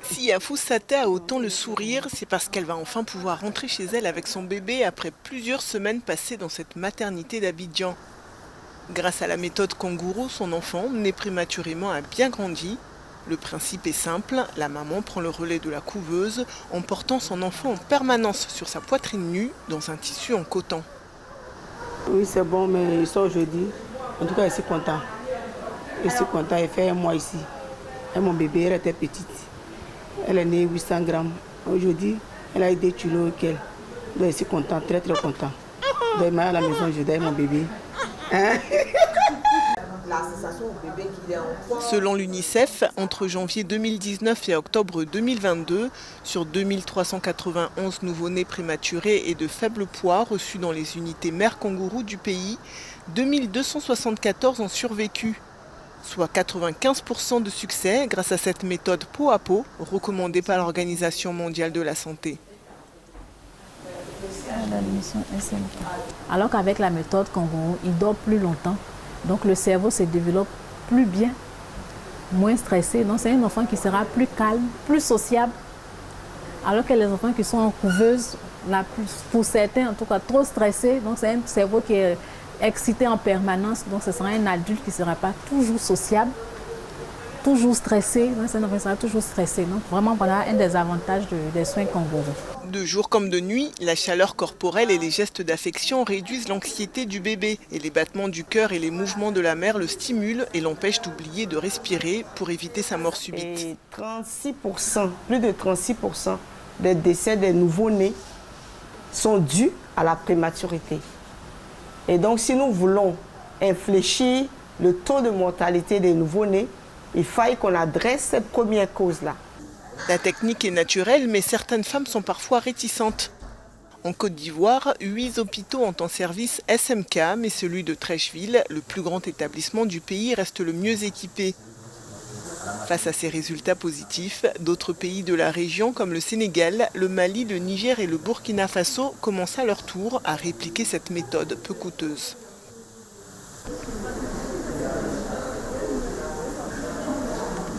Si Afou Saté a autant le sourire, c'est parce qu'elle va enfin pouvoir rentrer chez elle avec son bébé après plusieurs semaines passées dans cette maternité d'Abidjan. Grâce à la méthode kangourou, son enfant, né prématurément, a bien grandi. Le principe est simple, la maman prend le relais de la couveuse en portant son enfant en permanence sur sa poitrine nue dans un tissu en coton. Oui, c'est bon, mais il sort jeudi. En tout cas, je suis content. Je suis content, elle fait un mois ici. Et mon bébé, elle était petite. Elle est née 800 grammes. Aujourd'hui, elle a eu 2 kilos qu'elle. Donc, je suis content, très très content. Donc, il m'a à la maison, je donne mon bébé. Hein? Selon l'UNICEF, entre janvier 2019 et octobre 2022, sur 2391 nouveau-nés prématurés et de faible poids reçus dans les unités mères kangourous du pays, 2274 ont survécu, soit 95% de succès grâce à cette méthode peau à peau recommandée par l'Organisation mondiale de la santé. Alors qu'avec la méthode kangourou, il dort plus longtemps. Donc le cerveau se développe plus bien, moins stressé. Donc c'est un enfant qui sera plus calme, plus sociable. Alors que les enfants qui sont en couveuse, pour certains en tout cas trop stressés, donc c'est un cerveau qui est excité en permanence. Donc ce sera un adulte qui ne sera pas toujours sociable, toujours stressé. Donc c'est un enfant qui sera toujours stressé. Donc vraiment voilà un des avantages des soins kangourous. De jour comme de nuit, la chaleur corporelle et les gestes d'affection réduisent l'anxiété du bébé et les battements du cœur et les mouvements de la mère le stimulent et l'empêchent d'oublier de respirer pour éviter sa mort subite. Et 36%, plus de 36% des décès des nouveau-nés sont dus à la prématurité. Et donc si nous voulons infléchir le taux de mortalité des nouveau-nés, il faille qu'on adresse cette première cause-là. La technique est naturelle, mais certaines femmes sont parfois réticentes. En Côte d'Ivoire, 8 hôpitaux ont en service SMK, mais celui de Treichville, le plus grand établissement du pays, reste le mieux équipé. Face à ces résultats positifs, d'autres pays de la région comme le Sénégal, le Mali, le Niger et le Burkina Faso commencent à leur tour à répliquer cette méthode peu coûteuse.